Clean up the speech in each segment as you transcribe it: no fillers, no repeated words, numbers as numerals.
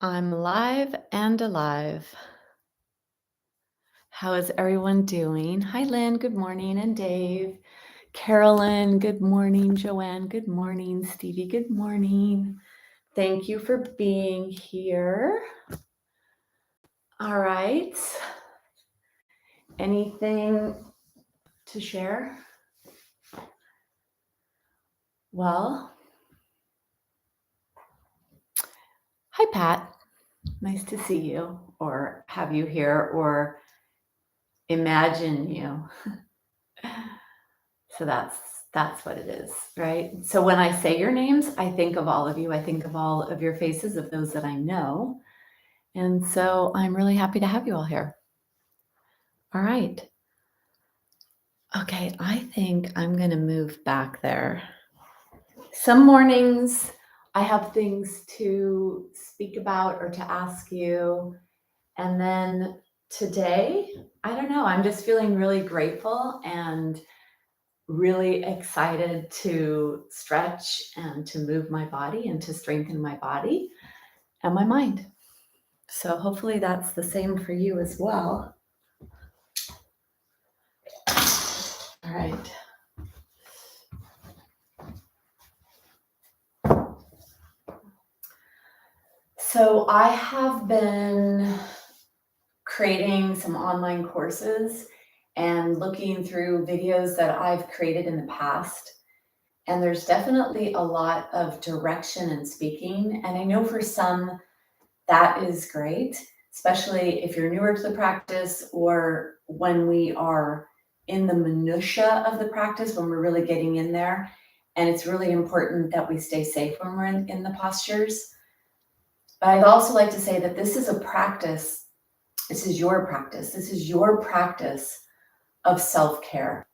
I'm live and alive. How is everyone doing? Hi, Lynn. Good morning. And Dave. Carolyn. Good morning. Joanne. Good morning. Stevie. Good morning. Thank you for being here. All right. Anything to share? Well, hi, Pat. Nice to see you or have you here or imagine you. So that's what it is, right? So when I say your names, I think of all of you. I think of all of your faces, of those that I know. And so I'm really happy to have you all here. All right. Okay, I think I'm going to move back there. Some mornings I have things to speak about or to ask you. And then today, I don't know, I'm just feeling really grateful and really excited to stretch and to move my body and to strengthen my body and my mind. So hopefully that's the same for you as well. All right. So I have been creating some online courses and looking through videos that I've created in the past. And there's definitely a lot of direction in speaking. And I know for some that is great, especially if you're newer to the practice or when we are in the minutia of the practice, when we're really getting in there. And it's really important that we stay safe when we're in the postures. But I'd also like to say that this is a practice. This is your practice. This is your practice of self-care.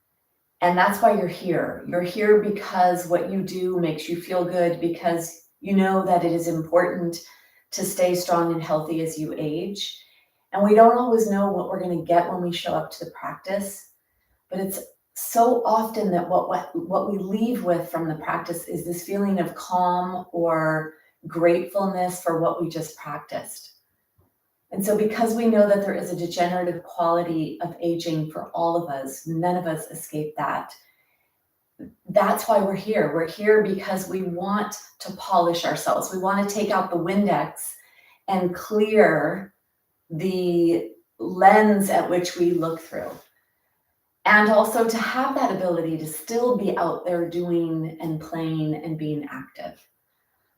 And that's why you're here. You're here because what you do makes you feel good, because you know that it is important to stay strong and healthy as you age. And we don't always know what we're going to get when we show up to the practice, but it's so often that what we leave with from the practice is this feeling of calm or gratefulness for what we just practiced. And so because we know that there is a degenerative quality of aging for all of us, none of us escape that. That's why we're here. We're here because we want to polish ourselves. We want to take out the Windex and clear the lens at which we look through. And also to have that ability to still be out there doing and playing and being active.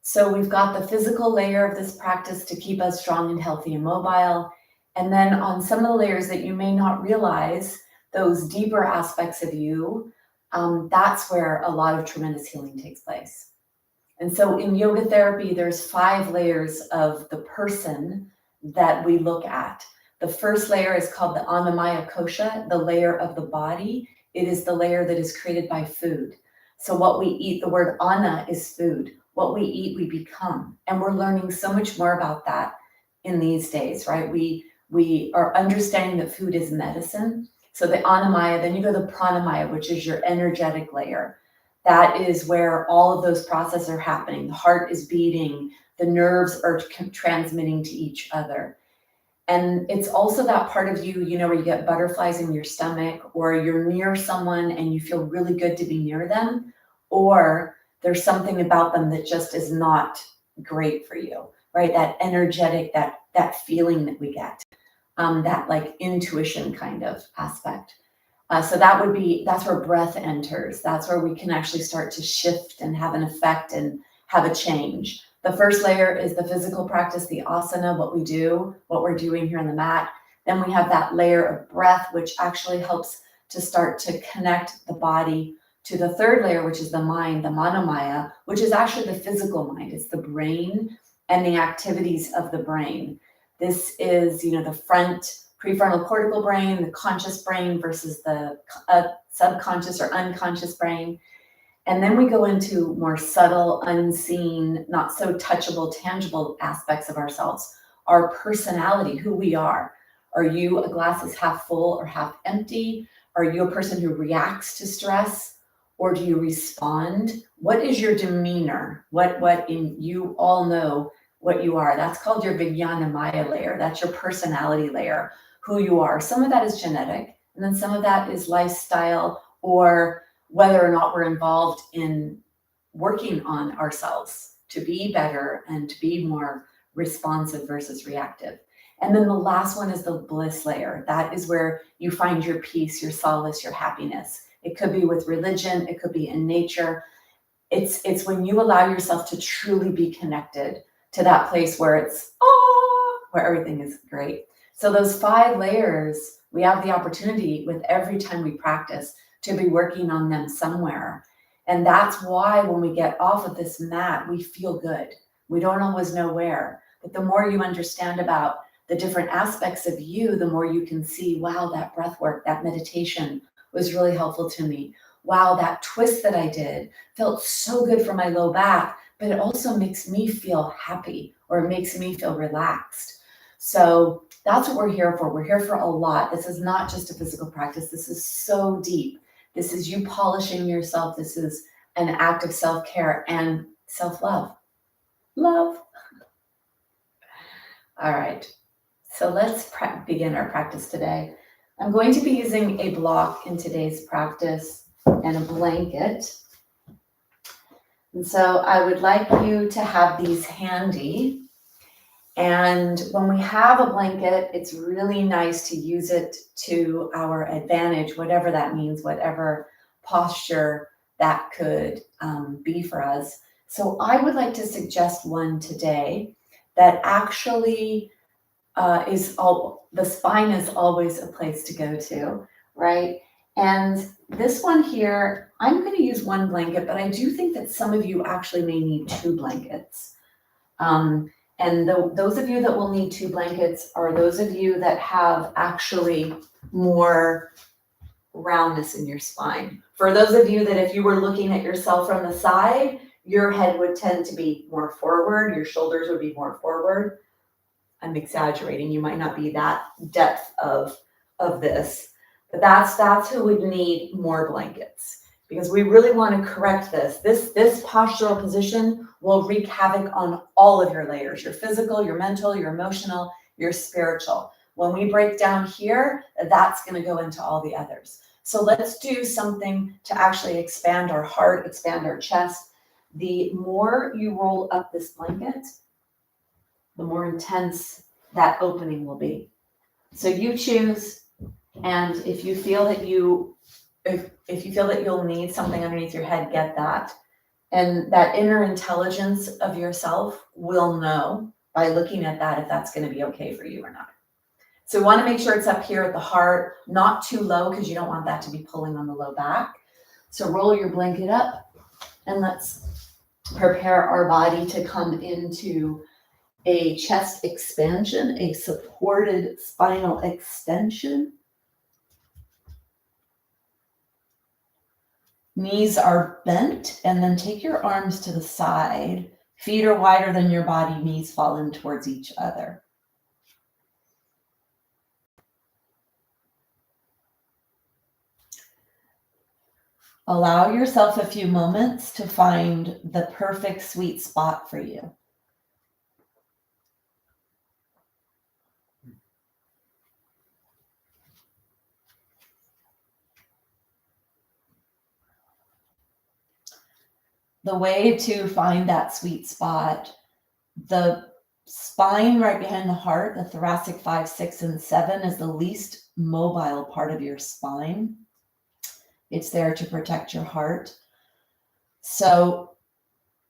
So we've got the physical layer of this practice to keep us strong and healthy and mobile. And then on some of the layers that you may not realize, those deeper aspects of you, that's where a lot of tremendous healing takes place. And so in yoga therapy, there's 5 layers of the person that we look at. The first layer is called the Annamaya Kosha, the layer of the body. It is the layer that is created by food. So what we eat, the word Anna is food. What we eat, we become. And we're learning so much more about that in these days, right? We are understanding that food is medicine. So the Annamaya, then you go to the Pranamaya, which is your energetic layer. That is where all of those processes are happening. The heart is beating, the nerves are transmitting to each other. And it's also that part of you, where you get butterflies in your stomach, or you're near someone and you feel really good to be near them, or there's something about them that just is not great for you, right? That energetic, that feeling that we get, that like intuition kind of aspect. So that's where breath enters. That's where we can actually start to shift and have an effect and have a change. The first layer is the physical practice, the asana, what we're doing here on the mat. Then we have that layer of breath, which actually helps to start to connect the body to the third layer, which is the mind, the manomaya, which is actually the physical mind. It's the brain and the activities of the brain. This is, the front prefrontal cortical brain, the conscious brain versus the subconscious or unconscious brain. And then we go into more subtle, unseen, not so touchable, tangible aspects of ourselves, our personality, who we are. Are you a glass is half full or half empty? Are you a person who reacts to stress, or do you respond? What is your demeanor? What in you all know what you are. That's called your Vijnana Maya layer. That's your personality layer, who you are. Some of that is genetic, and then some of that is lifestyle, or whether or not we're involved in working on ourselves to be better and to be more responsive versus reactive. And then the last one is the bliss layer. That is where you find your peace, your solace, your happiness. It could be with religion, it could be in nature. It's when you allow yourself to truly be connected to that place where it's where everything is great. So those 5 layers, we have the opportunity with every time we practice to be working on them somewhere. And that's why when we get off of this mat, we feel good. We don't always know where, but the more you understand about the different aspects of you, the more you can see, wow, that breath work, that meditation was really helpful to me. Wow, that twist that I did felt so good for my low back, but it also makes me feel happy, or it makes me feel relaxed. So that's what we're here for. We're here for a lot. This is not just a physical practice. This is so deep. This is you polishing yourself. This is an act of self-care and self-love. Love. All right. So let's begin our practice today. I'm going to be using a block in today's practice and a blanket. And so I would like you to have these handy. And when we have a blanket, it's really nice to use it to our advantage, whatever that means, whatever posture that could be for us. So I would like to suggest one today that actually the spine is always a place to go to, right? And this one here, I'm going to use one blanket, but I do think that some of you actually may need 2 blankets. And those of you that will need 2 blankets are those of you that have actually more roundness in your spine. For those of you that if you were looking at yourself from the side, your head would tend to be more forward, your shoulders would be more forward. I'm exaggerating. You might not be that depth of this, but that's who would need more blankets, because we really want to correct this. This postural position will wreak havoc on all of your layers, your physical, your mental, your emotional, your spiritual. When we break down here, that's going to go into all the others. So let's do something to actually expand our heart, expand our chest. The more you roll up this blanket, the more intense that opening will be. So you choose, and if you feel that if you feel that you'll need something underneath your head, get that. And that inner intelligence of yourself will know by looking at that if that's going to be okay for you or not. So we want to make sure it's up here at the heart, not too low, because you don't want that to be pulling on the low back. So roll your blanket up, and let's prepare our body to come into a chest expansion, a supported spinal extension. Knees are bent, and then take your arms to the side. Feet are wider than your body, knees fall in towards each other. Allow yourself a few moments to find the perfect sweet spot for you. The way to find that sweet spot, the spine right behind the heart, the thoracic 5, 6, and 7 is the least mobile part of your spine. It's there to protect your heart. So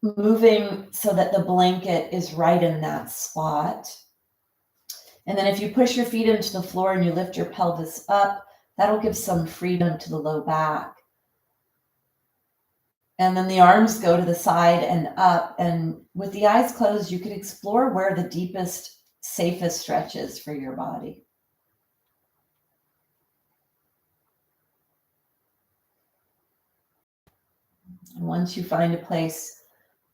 moving so that the blanket is right in that spot. And then if you push your feet into the floor and you lift your pelvis up, that'll give some freedom to the low back. And then the arms go to the side and up. And with the eyes closed, you could explore where the deepest, safest stretch is for your body. And once you find a place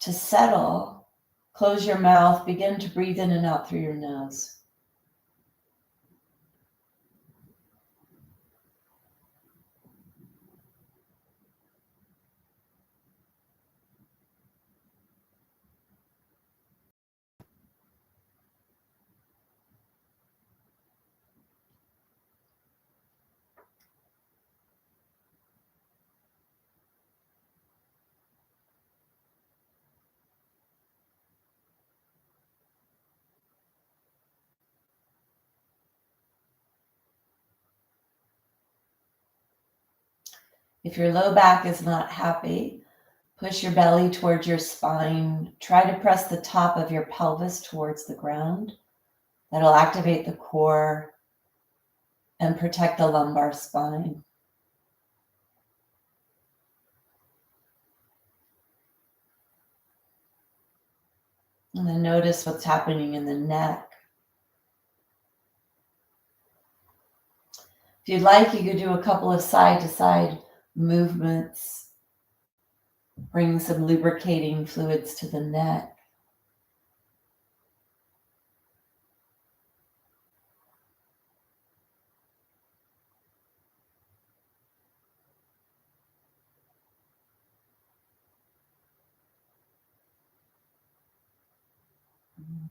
to settle, close your mouth, begin to breathe in and out through your nose. If your low back is not happy, push your belly towards your spine. Try to press the top of your pelvis towards the ground. That'll activate the core and protect the lumbar spine. And then notice what's happening in the neck. If you'd like, you could do a couple of side-to-side movements, bring some lubricating fluids to the neck.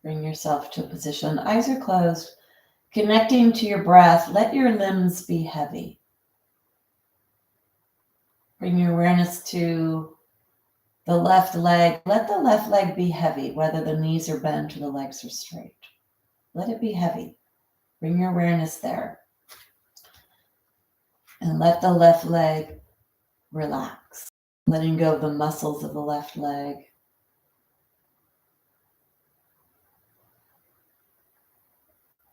Bring yourself to a position. Eyes are closed. Connecting to your breath, let your limbs be heavy. Bring your awareness to the left leg. Let the left leg be heavy, whether the knees are bent or the legs are straight. Let it be heavy. Bring your awareness there. And let the left leg relax. Letting go of the muscles of the left leg.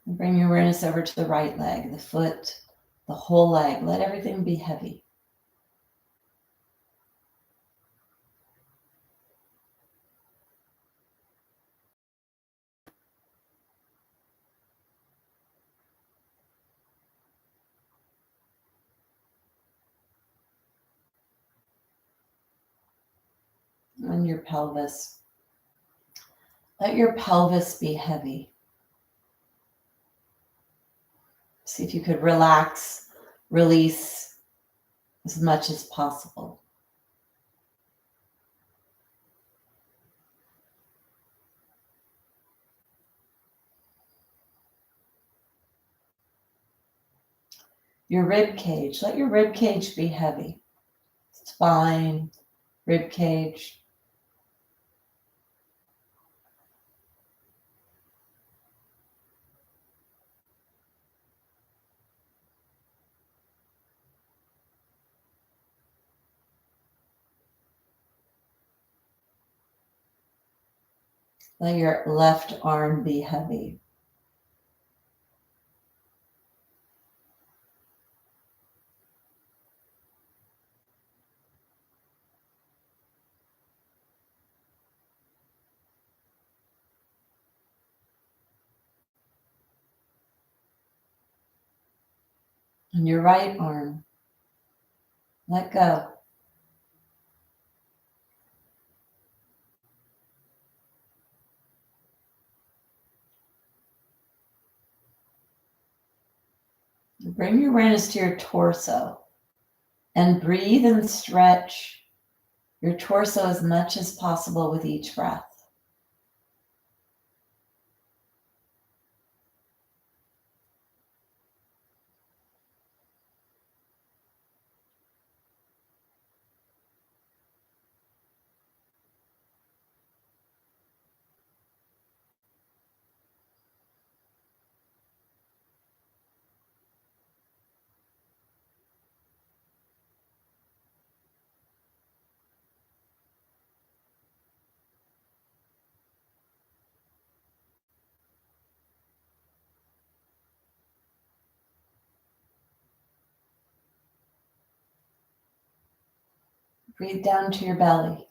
And bring your awareness over to the right leg, the foot, the whole leg. Let everything be heavy. And your pelvis. Let your pelvis be heavy. See if you could relax, release as much as possible. Your rib cage. Let your rib cage be heavy. Spine, rib cage. Let your left arm be heavy. And your right arm. Let go. Bring your awareness to your torso and breathe and stretch your torso as much as possible with each breath. Breathe down to your belly.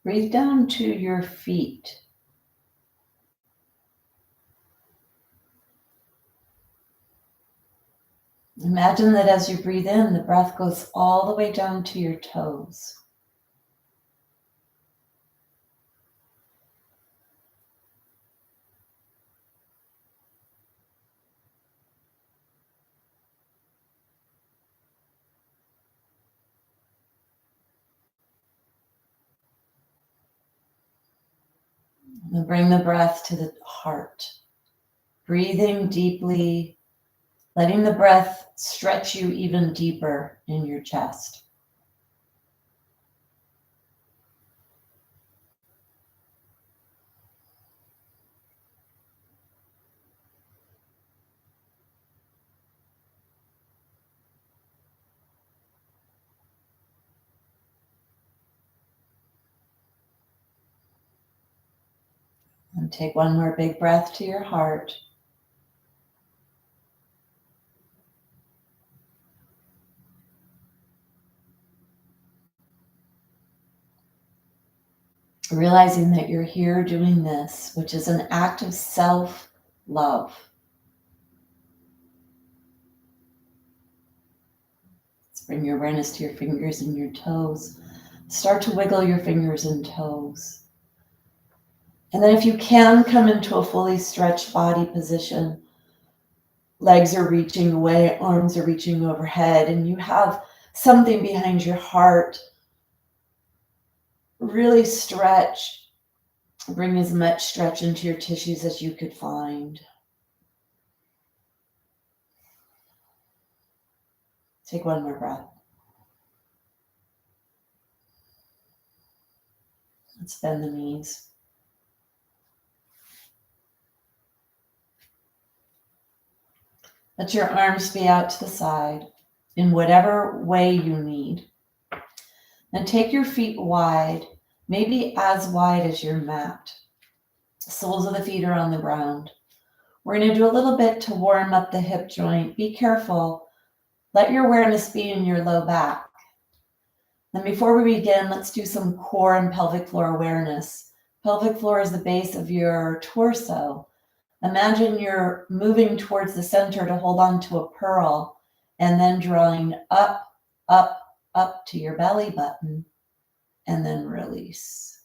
Breathe down to your feet. Imagine that as you breathe in, the breath goes all the way down to your toes. And bring the breath to the heart. Breathing deeply, letting the breath stretch you even deeper in your chest. And take one more big breath to your heart. Realizing that you're here doing this, which is an act of self-love. Let's bring your awareness to your fingers and your toes. Start to wiggle your fingers and toes. And then if you can, come into a fully stretched body position. Legs are reaching away, arms are reaching overhead, and you have something behind your heart. Really stretch. Bring as much stretch into your tissues as you could find. Take one more breath. Let's bend the knees. Let your arms be out to the side in whatever way you need. And take your feet wide, maybe as wide as your mat. The soles of the feet are on the ground. We're going to do a little bit to warm up the hip joint. Be careful. Let your awareness be in your low back. And before we begin, let's do some core and pelvic floor awareness. Pelvic floor is the base of your torso. Imagine you're moving towards the center to hold on to a pearl and then drawing up, up, up to your belly button and then release.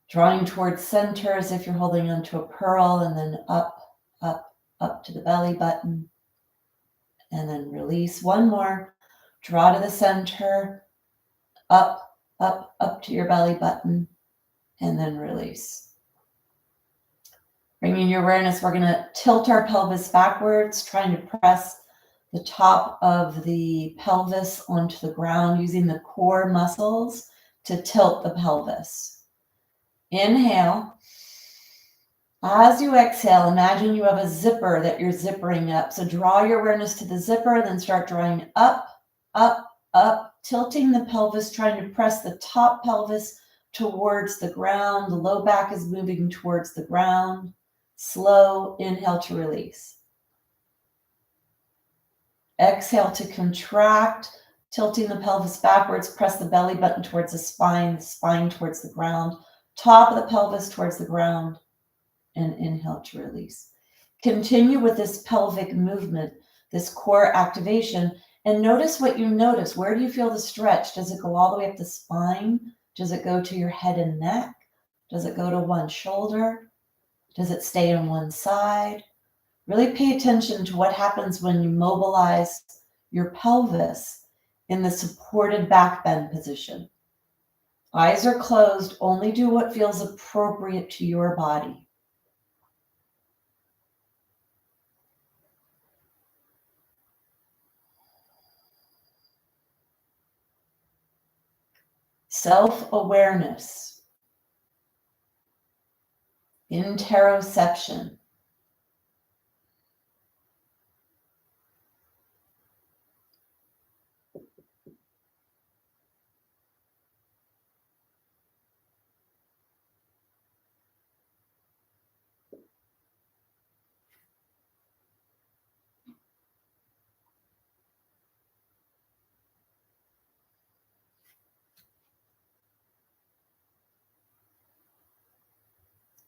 Drawing towards center as if you're holding onto a pearl and then up, up, up to the belly button and then release. One more. Draw to the center, up, up, up to your belly button and then release. Bringing your awareness, we're going to tilt our pelvis backwards, trying to press the top of the pelvis onto the ground, using the core muscles to tilt the pelvis. Inhale. As you exhale, imagine you have a zipper that you're zippering up. So draw your awareness to the zipper and then start drawing up, up, up, tilting the pelvis, trying to press the top pelvis towards the ground. The low back is moving towards the ground. Slow inhale to release. Exhale to contract, tilting the pelvis backwards, press the belly button towards the spine towards the ground, top of the pelvis towards the ground, and inhale to release. Continue with this pelvic movement, this core activation, and notice what you notice. Where do you feel the stretch? Does it go all the way up the spine? Does it go to your head and neck? Does it go to one shoulder? Does it stay on one side? Really pay attention to what happens when you mobilize your pelvis in the supported back bend position. Eyes are closed. Only do what feels appropriate to your body. Self-awareness. Interoception.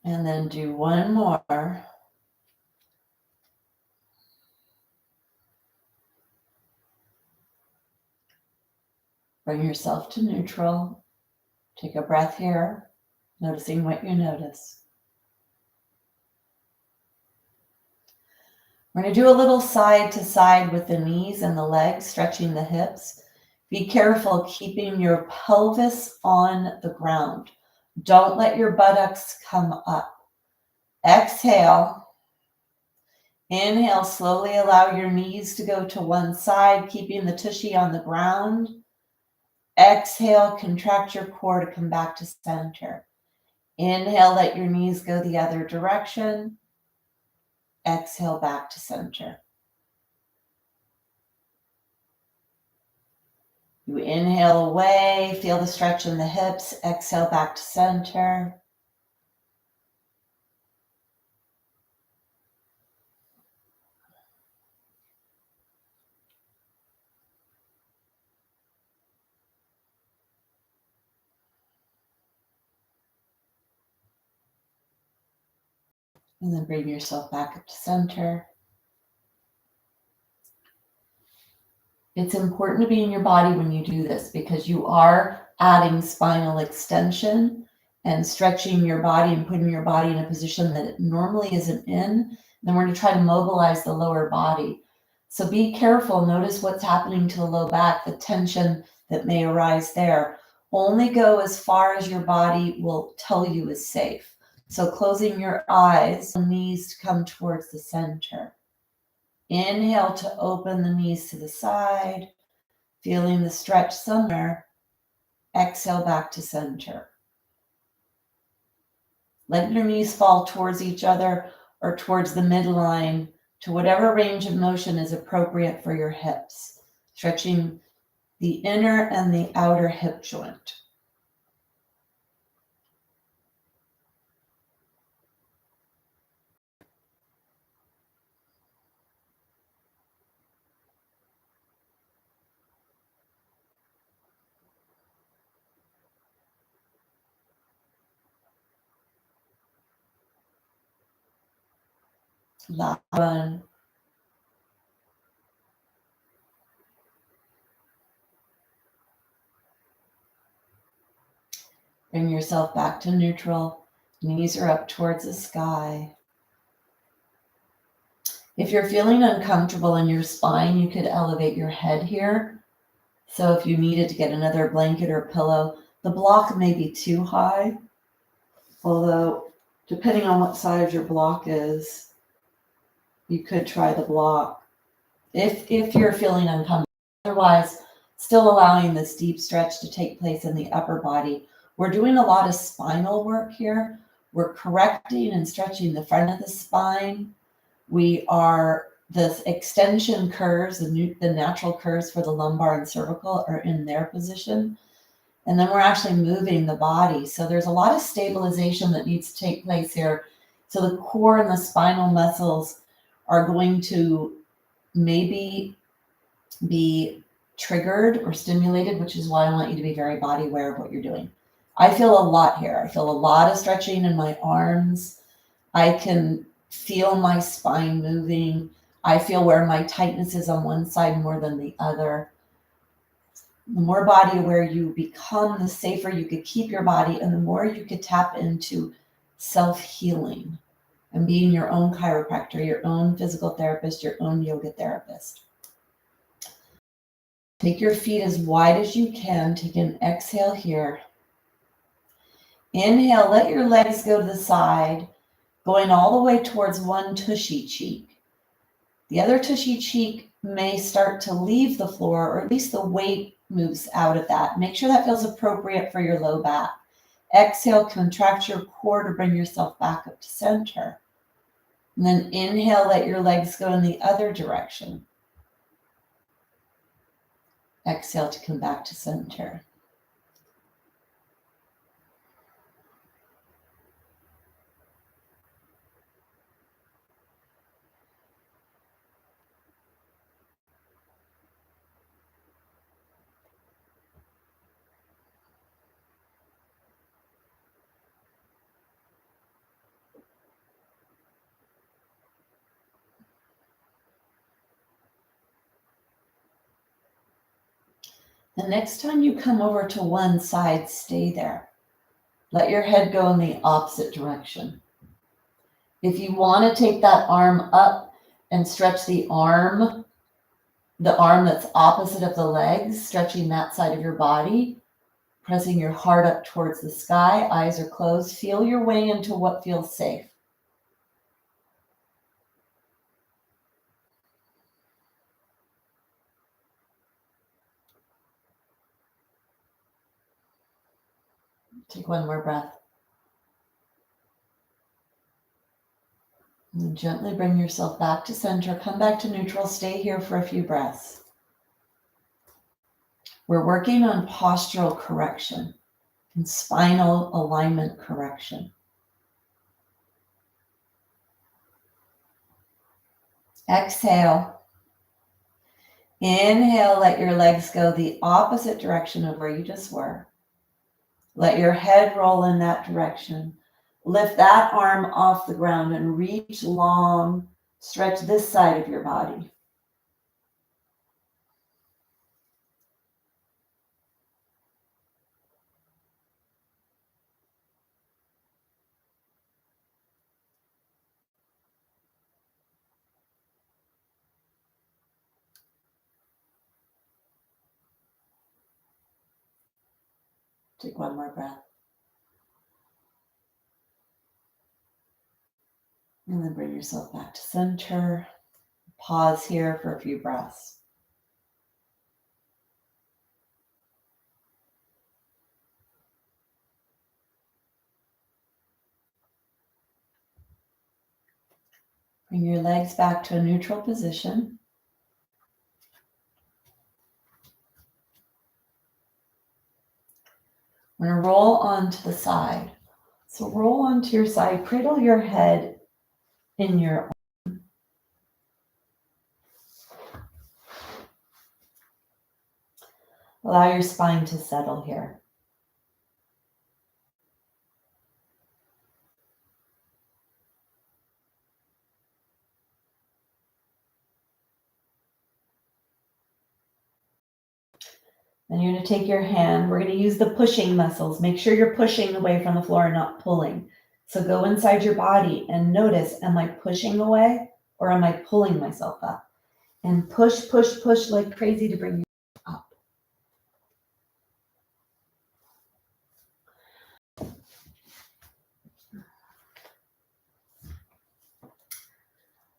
And then do one more. Bring yourself to neutral. Take a breath here, noticing what you notice. We're going to do a little side to side with the knees and the legs, stretching the hips. Be careful keeping your pelvis on the ground. Don't let your buttocks come up. Exhale. Inhale, slowly allow your knees to go to one side, keeping the tushy on the ground. Exhale, contract your core to come back to center. Inhale, let your knees go the other direction. Exhale, back to center. You inhale away, feel the stretch in the hips. Exhale, back to center. And then bring yourself back up to center. It's important to be in your body when you do this because you are adding spinal extension and stretching your body and putting your body in a position that it normally isn't in. Then we're going to try to mobilize the lower body. So be careful. Notice what's happening to the low back, the tension that may arise there. Only go as far as your body will tell you is safe. So closing your eyes, knees to come towards the center. Inhale to open the knees to the side, feeling the stretch somewhere. Exhale back to center. Let your knees fall towards each other or towards the midline to whatever range of motion is appropriate for your hips, stretching the inner and the outer hip joint. Last one. Bring yourself back to neutral. Knees are up towards the sky. If you're feeling uncomfortable in your spine, you could elevate your head here. So if you needed to get another blanket or pillow, the block may be too high. Although, depending on what size your block is, you could try the block if you're feeling uncomfortable. Otherwise, still allowing this deep stretch to take place in the upper body. We're doing a lot of spinal work here. We're correcting and stretching the front of the spine. The extension curves, the natural curves for the lumbar and cervical are in their position. And then we're actually moving the body. So there's a lot of stabilization that needs to take place here. So the core and the spinal muscles are going to maybe be triggered or stimulated, which is why I want you to be very body aware of what you're doing. I feel a lot here. I feel a lot of stretching in my arms. I can feel my spine moving. I feel where my tightness is on one side more than the other. The more body aware you become, the safer you could keep your body, and the more you could tap into self-healing and being your own chiropractor, your own physical therapist, your own yoga therapist. Take your feet as wide as you can. Take an exhale here. Inhale, let your legs go to the side, going all the way towards one tushy cheek. The other tushy cheek may start to leave the floor, or at least the weight moves out of that. Make sure that feels appropriate for your low back. Exhale, contract your core to bring yourself back up to center. And then inhale, let your legs go in the other direction. Exhale to come back to center. The next time you come over to one side, stay there. Let your head go in the opposite direction. If you want to take that arm up and stretch the arm that's opposite of the legs, stretching that side of your body, pressing your heart up towards the sky, eyes are closed, feel your way into what feels safe. Take one more breath. And gently bring yourself back to center. Come back to neutral. Stay here for a few breaths. We're working on postural correction and spinal alignment correction. Exhale. Inhale, let your legs go the opposite direction of where you just were. Let your head roll in that direction. Lift that arm off the ground and reach long. Stretch this side of your body. Take one more breath. And then bring yourself back to center. Pause here for a few breaths. Bring your legs back to a neutral position. We're going to roll onto the side. So roll onto your side, cradle your head in your arm. Allow your spine to settle here. Then you're going to take your hand. We're going to use the pushing muscles. Make sure you're pushing away from the floor and not pulling. So go inside your body and notice, am I pushing away or am I pulling myself up? And push, push, push like crazy to bring you up.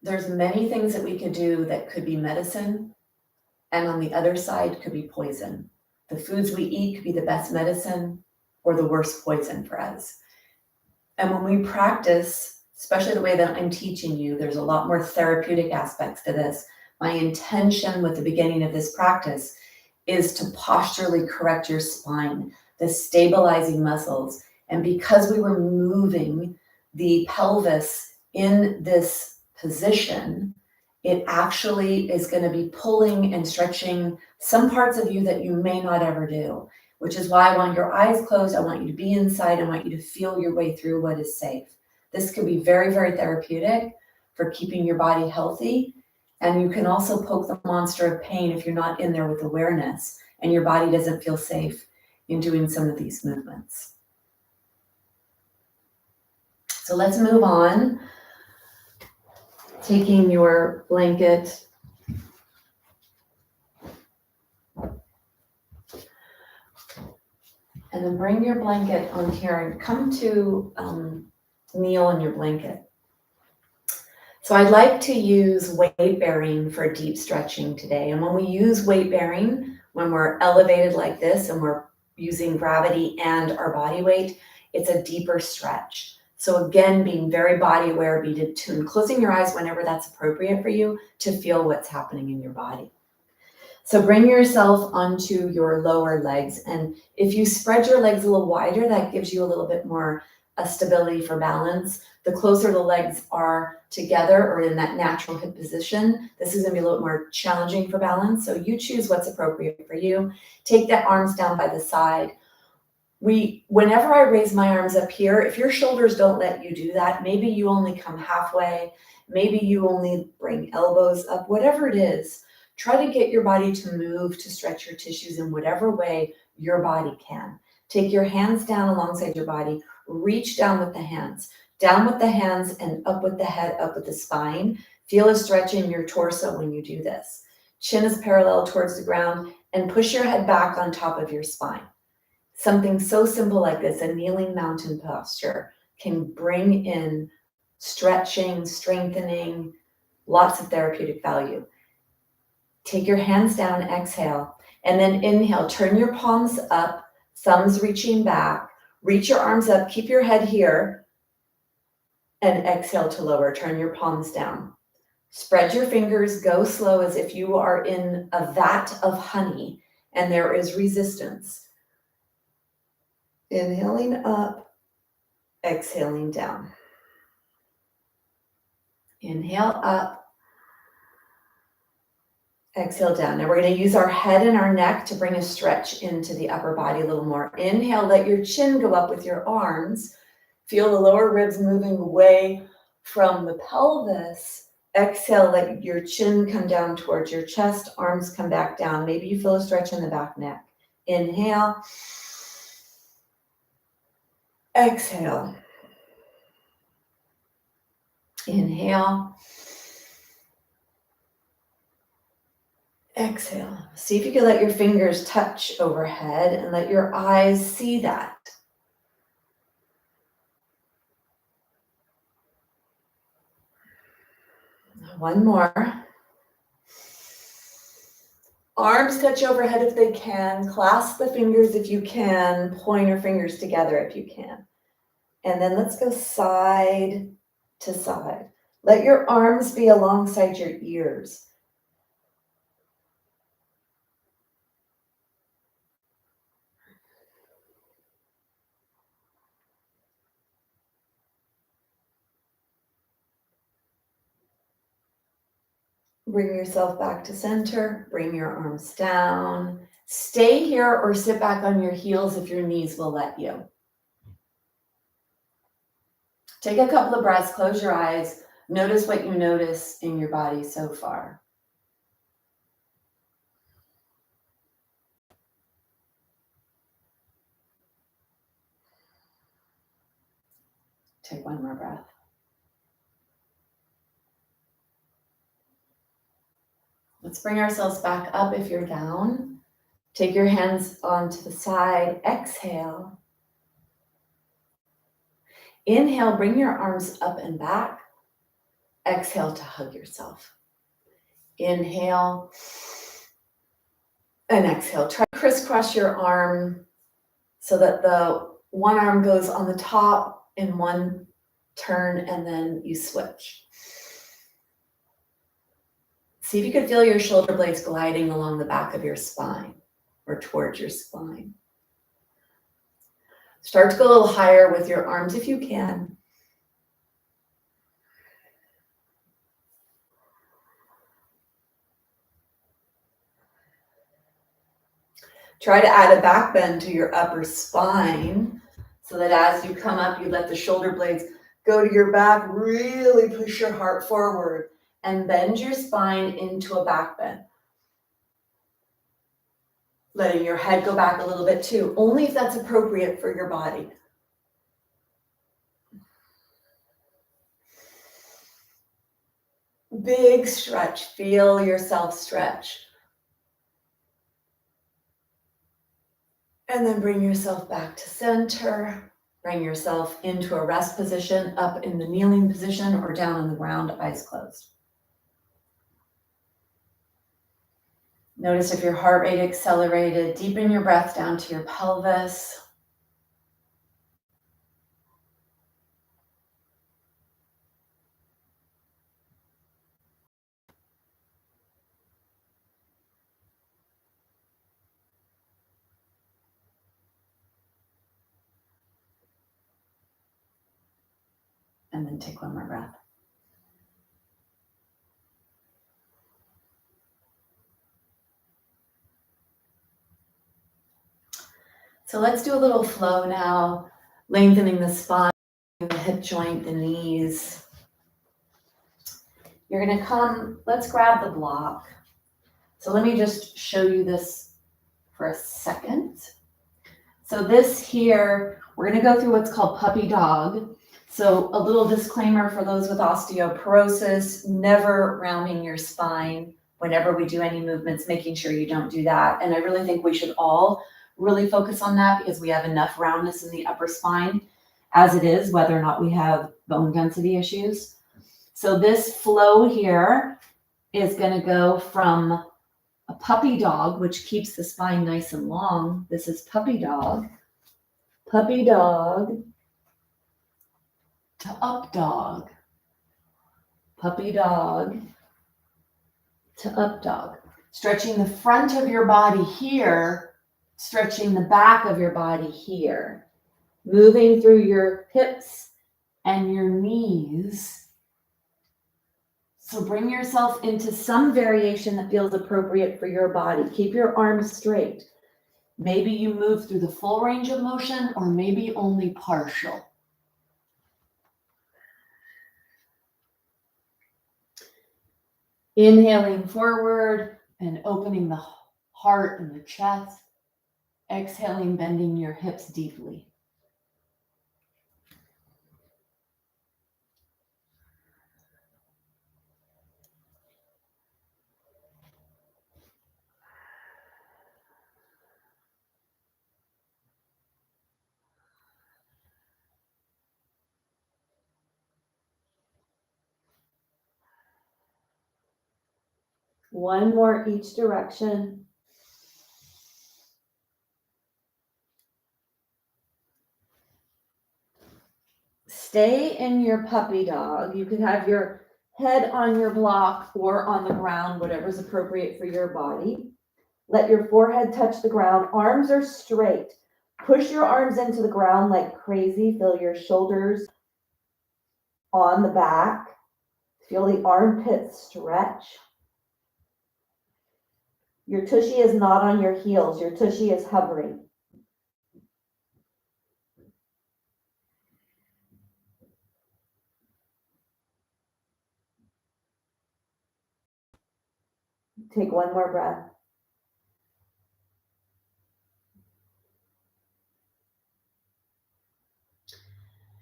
There's many things that we could do that could be medicine, and on the other side could be poison. The foods we eat could be the best medicine or the worst poison for us. And when we practice, especially the way that I'm teaching you, there's a lot more therapeutic aspects to this. My intention with the beginning of this practice is to posturally correct your spine, the stabilizing muscles. And because we were moving the pelvis in this position, it actually is going to be pulling and stretching some parts of you that you may not ever do, which is why I want your eyes closed. I want you to be inside. I want you to feel your way through what is safe. This can be very, very therapeutic for keeping your body healthy. And you can also poke the monster of pain if you're not in there with awareness and your body doesn't feel safe in doing some of these movements. So let's move on. Taking your blanket and then bring your blanket on here and come to kneel on your blanket. So I'd like to use weight bearing for deep stretching today. And when we use weight bearing, when we're elevated like this and we're using gravity and our body weight, it's a deeper stretch. So again, being very body aware, be attuned, closing your eyes whenever that's appropriate for you to feel what's happening in your body. So bring yourself onto your lower legs. And if you spread your legs a little wider, that gives you a little bit more stability for balance. The closer the legs are together or in that natural hip position, this is going to be a little more challenging for balance. So you choose what's appropriate for you. Take the arms down by the side. Whenever I raise my arms up here, if your shoulders don't let you do that, maybe you only come halfway, maybe you only bring elbows up, whatever it is, Try to get your body to move, to stretch your tissues in whatever way your body can. Take your hands down alongside your body, reach down with the hands and up with the head, up with the spine. Feel a stretch in your torso when you do this. Chin is parallel towards the ground and push your head back on top of your spine. Something so simple like this, a kneeling mountain posture, can bring in stretching, strengthening, lots of therapeutic value. Take your hands down, exhale, and then inhale. Turn your palms up, thumbs reaching back. Reach your arms up, keep your head here, and exhale to lower. Turn your palms down. Spread your fingers, go slow as if you are in a vat of honey and there is resistance. Inhaling up, exhaling down. Inhale up, exhale down. Now we're going to use our head and our neck to bring a stretch into the upper body a little more. Inhale, let your chin go up with your arms. Feel the lower ribs moving away from the pelvis. Exhale, let your chin come down towards your chest, arms come back down. Maybe you feel a stretch in the back neck. Inhale. Exhale. Inhale. Exhale. See if you can let your fingers touch overhead and let your eyes see that. One more. Arms touch overhead if they can. Clasp the fingers if you can. Pointer fingers together if you can. And then let's go side to side. Let your arms be alongside your ears. Bring yourself back to center. Bring your arms down. Stay here or sit back on your heels if your knees will let you. Take a couple of breaths, close your eyes. Notice what you notice in your body so far. Take one more breath. Let's bring ourselves back up if you're down. Take your hands onto the side. Exhale. Inhale, bring your arms up and back. Exhale to hug yourself. Inhale and exhale. Try to crisscross your arm so that the one arm goes on the top in one turn and then you switch. See if you can feel your shoulder blades gliding along the back of your spine or towards your spine. Start to go a little higher with your arms if you can. Try to add a back bend to your upper spine so that as you come up, you let the shoulder blades go to your back. Really push your heart forward and bend your spine into a back bend. Letting your head go back a little bit too, only if that's appropriate for your body. Big stretch, feel yourself stretch. And then bring yourself back to center. Bring yourself into a rest position, up in the kneeling position or down on the ground, eyes closed. Notice if your heart rate accelerated. Deepen your breath down to your pelvis. And then take one more breath. So let's do a little flow now, lengthening the spine, the hip joint, the knees. You're gonna come, let's grab the block. So let me just show you this for a second. So this here, we're gonna go through what's called puppy dog. So a little disclaimer for those with osteoporosis, never rounding your spine whenever we do any movements, making sure you don't do that. And I really think we should all really focus on that because we have enough roundness in the upper spine as it is, whether or not we have bone density issues. So this flow here is gonna go from a puppy dog, which keeps the spine nice and long. This is puppy dog to up dog, puppy dog to up dog. Stretching the front of your body here, stretching the back of your body here, moving through your hips and your knees. So bring yourself into some variation that feels appropriate for your body. Keep your arms straight. Maybe you move through the full range of motion or maybe only partial. Inhaling forward and opening the heart and the chest. Exhaling, bending your hips deeply. One more each direction. Stay in your puppy dog. You can have your head on your block or on the ground, whatever's appropriate for your body. Let your forehead touch the ground. Arms are straight. Push your arms into the ground like crazy. Feel your shoulders on the back. Feel the armpits stretch. Your tushy is not on your heels. Your tushy is hovering. Take one more breath.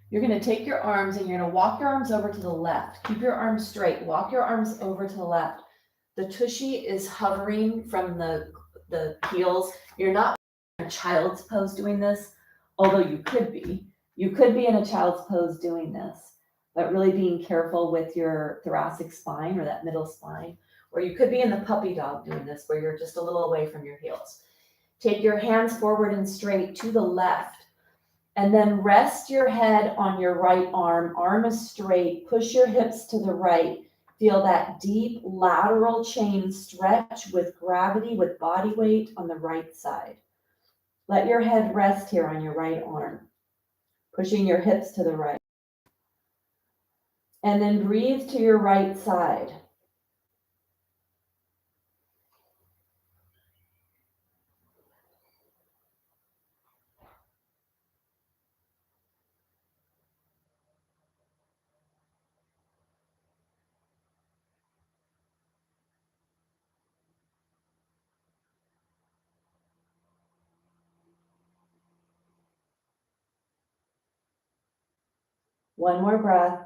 You're going to take your arms and you're going to walk your arms over to the left. Keep your arms straight. Walk your arms over to the left. The tushy is hovering from the heels. You're not in a child's pose doing this, although you could be. You could be in a child's pose doing this, but really being careful with your thoracic spine or that middle spine. Or you could be in the puppy dog doing this, where you're just a little away from your heels. Take your hands forward and straight to the left. And then rest your head on your right arm. Arm is straight. Push your hips to the right. Feel that deep lateral chain stretch with gravity, with body weight on the right side. Let your head rest here on your right arm, pushing your hips to the right. And then breathe to your right side. One more breath.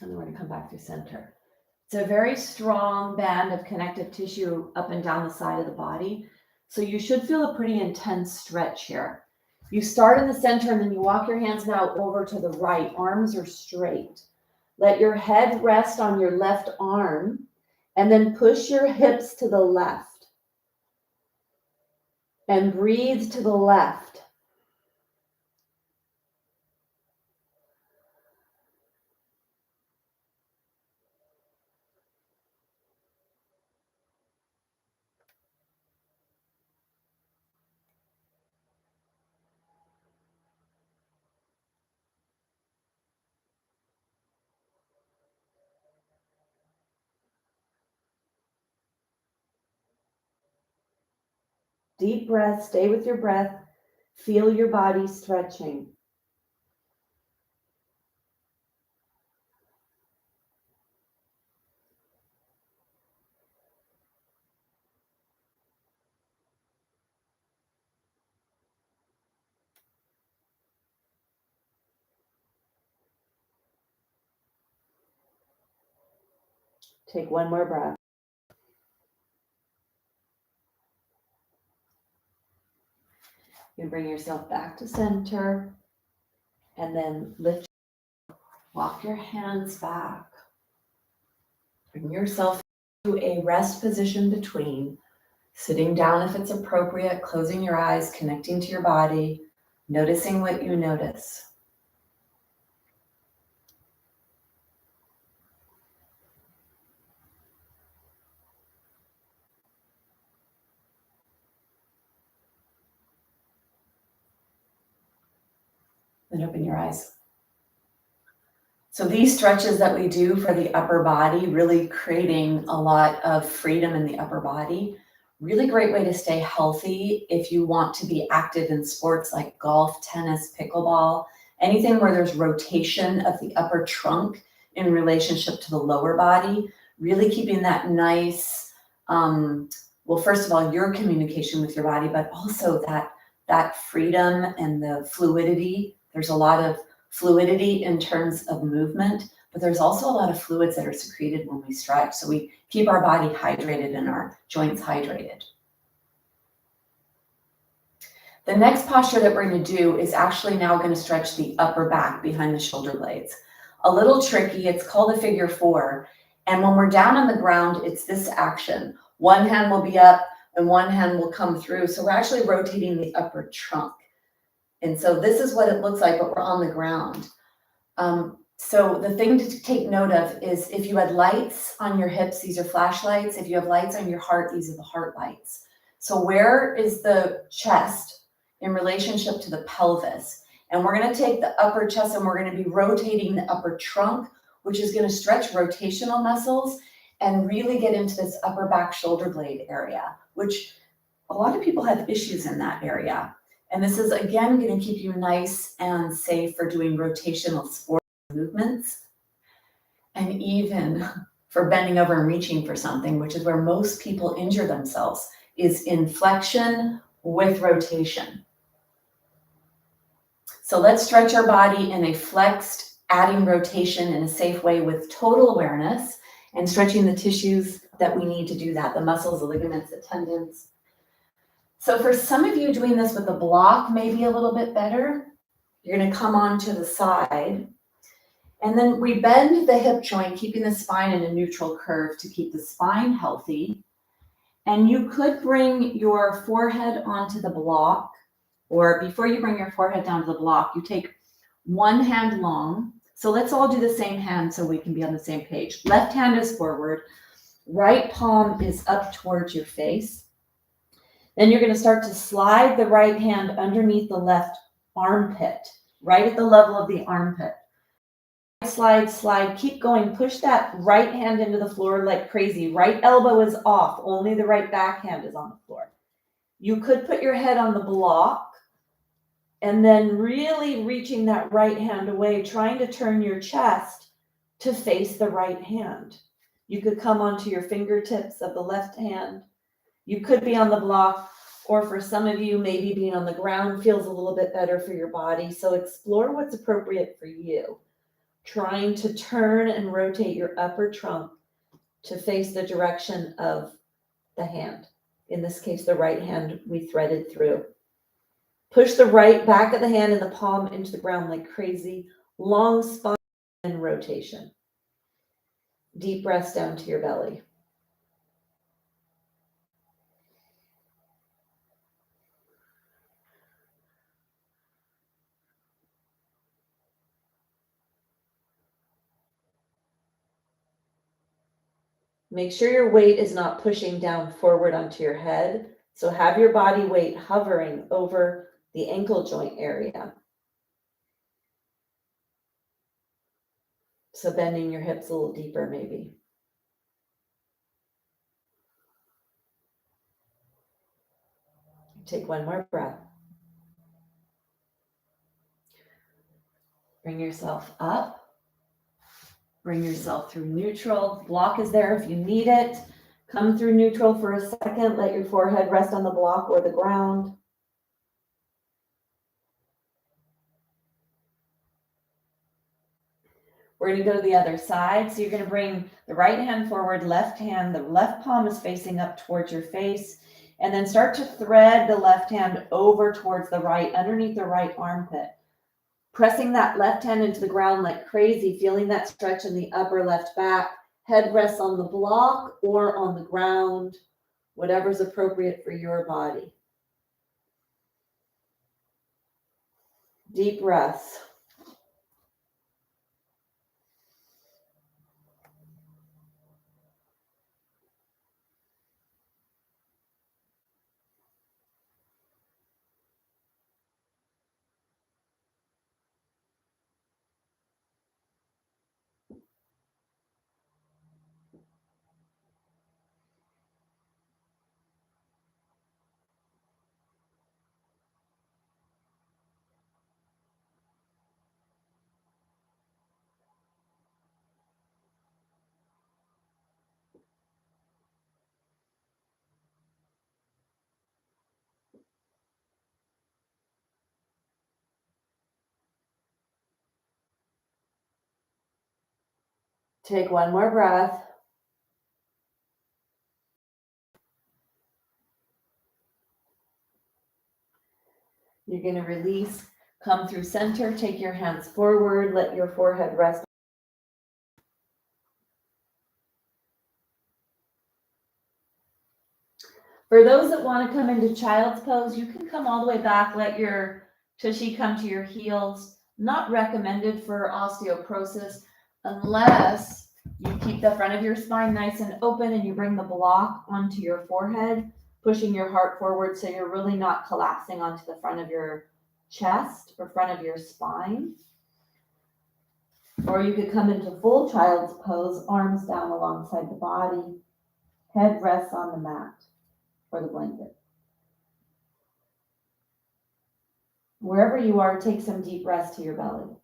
And then we're going to come back to center. It's a very strong band of connective tissue up and down the side of the body. So you should feel a pretty intense stretch here. You start in the center and then you walk your hands now over to the right. Arms are straight. Let your head rest on your left arm and then push your hips to the left. And breathe to the left. Deep breath, stay with your breath. Feel your body stretching. Take one more breath. You bring yourself back to center and then lift. Walk your hands back. Bring yourself to a rest position between, sitting down if it's appropriate, closing your eyes, connecting to your body, noticing what you notice. Then open your eyes. So these stretches that we do for the upper body, really creating a lot of freedom in the upper body. Really great way to stay healthy if you want to be active in sports like golf, tennis, pickleball, anything where there's rotation of the upper trunk in relationship to the lower body, really keeping that nice, well, first of all, your communication with your body, but also that freedom and the fluidity. There's a lot of fluidity in terms of movement, but there's also a lot of fluids that are secreted when we stretch. So we keep our body hydrated and our joints hydrated. The next posture that we're going to do is actually now going to stretch the upper back behind the shoulder blades. A little tricky, it's called a figure four. And when we're down on the ground, it's this action. One hand will be up and one hand will come through. So we're actually rotating the upper trunk. And so this is what it looks like, but we're on the ground. So the thing to take note of is if you had lights on your hips, these are flashlights. If you have lights on your heart, these are the heart lights. So where is the chest in relationship to the pelvis? And we're going to take the upper chest and we're going to be rotating the upper trunk, which is going to stretch rotational muscles and really get into this upper back shoulder blade area, which a lot of people have issues in that area. And this is, again, going to keep you nice and safe for doing rotational sport movements, and even for bending over and reaching for something, which is where most people injure themselves, is in flexion with rotation. So let's stretch our body in a flexed, adding rotation in a safe way with total awareness and stretching the tissues that we need to do that, the muscles, the ligaments, the tendons. So for some of you, doing this with a block may be a little bit better. You're going to come on to the side. And then we bend the hip joint, keeping the spine in a neutral curve to keep the spine healthy. And you could bring your forehead onto the block, or before you bring your forehead down to the block, you take one hand long. So let's all do the same hand so we can be on the same page. Left hand is forward. Right palm is up towards your face. Then you're going to start to slide the right hand underneath the left armpit, right at the level of the armpit. Slide, slide, keep going. Push that right hand into the floor like crazy. Right elbow is off. Only the right backhand is on the floor. You could put your head on the block and then really reaching that right hand away, trying to turn your chest to face the right hand. You could come onto your fingertips of the left hand. You could be on the block, or for some of you, maybe being on the ground feels a little bit better for your body. So explore what's appropriate for you. Trying to turn and rotate your upper trunk to face the direction of the hand. In this case, the right hand we threaded through. Push the right back of the hand and the palm into the ground like crazy. Long spine and rotation. Deep breaths down to your belly. Make sure your weight is not pushing down forward onto your head. So have your body weight hovering over the ankle joint area. So bending your hips a little deeper maybe. Take one more breath. Bring yourself up. Bring yourself through neutral. Block is there if you need it. Come through neutral for a second. Let your forehead rest on the block or the ground. We're going to go to the other side. So you're going to bring the right hand forward, left hand, the left palm is facing up towards your face, and then start to thread the left hand over towards the right, underneath the right armpit. Pressing that left hand into the ground like crazy, feeling that stretch in the upper left back. Head rests on the block or on the ground, whatever's appropriate for your body. Deep breaths. Take one more breath. You're going to release, come through center, take your hands forward, let your forehead rest. For those that want to come into child's pose, you can come all the way back, let your tushy come to your heels. Not recommended for osteoporosis unless you keep the front of your spine nice and open and you bring the block onto your forehead, pushing your heart forward so you're really not collapsing onto the front of your chest or front of your spine. Or you could come into full child's pose, arms down alongside the body, head rests on the mat or the blanket. Wherever you are, take some deep breaths to your belly.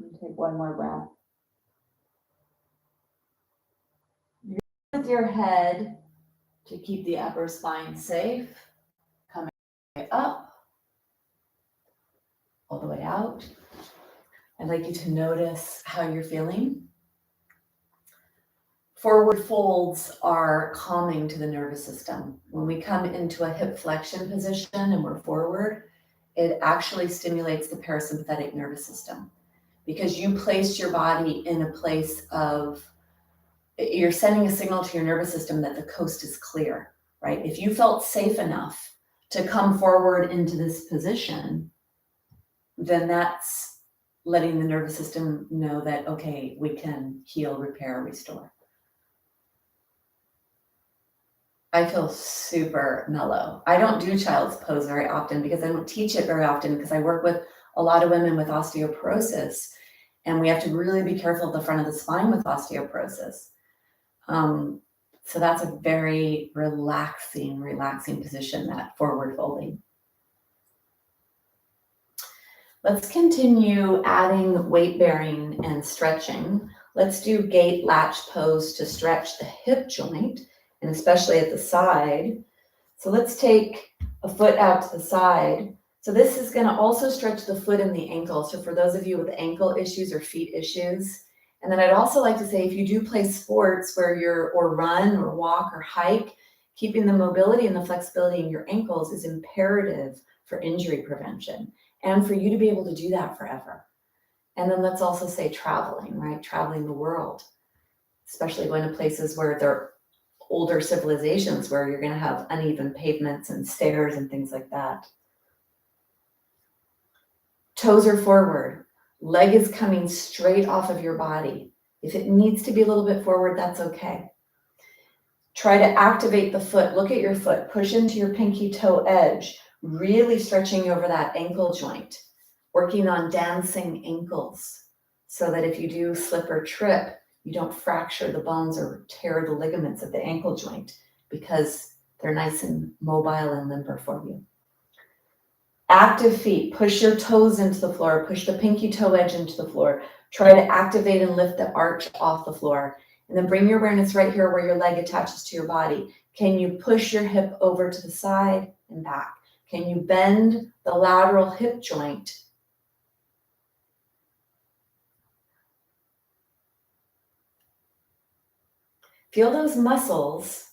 And take one more breath. With your head to keep the upper spine safe, coming up, all the way out. I'd like you to notice how you're feeling. Forward folds are calming to the nervous system. When we come into a hip flexion position and we're forward, it actually stimulates the parasympathetic nervous system because you placed your body in a place of, you're sending a signal to your nervous system that the coast is clear, right? If you felt safe enough to come forward into this position, then that's letting the nervous system know that, okay, we can heal, repair, restore. I feel super mellow. I don't do child's pose very often because I don't teach it very often because I work with a lot of women with osteoporosis and we have to really be careful at the front of the spine with osteoporosis. So that's a very relaxing position, that forward folding. Let's continue adding weight bearing and stretching. Let's do gate latch pose to stretch the hip joint, and especially at the side. So let's take a foot out to the side. So this is going to also stretch the foot and the ankle. So for those of you with ankle issues or feet issues, and then I'd also like to say, if you do play sports where or run or walk or hike, keeping the mobility and the flexibility in your ankles is imperative for injury prevention and for you to be able to do that forever. And then let's also say traveling, right? Traveling the world, especially going to places where there are older civilizations where you're going to have uneven pavements and stairs and things like that. Toes are forward. Leg is coming straight off of your body. If it needs to be a little bit forward, that's okay. Try to activate the foot. Look at your foot. Push into your pinky toe edge, really stretching over that ankle joint, working on dancing ankles so that if you do slip or trip, you don't fracture the bones or tear the ligaments of the ankle joint because they're nice and mobile and limber for you. Active feet, push your toes into the floor, push the pinky toe edge into the floor. Try to activate and lift the arch off the floor. And then bring your awareness right here where your leg attaches to your body. Can you push your hip over to the side and back? Can you bend the lateral hip joint? Feel those muscles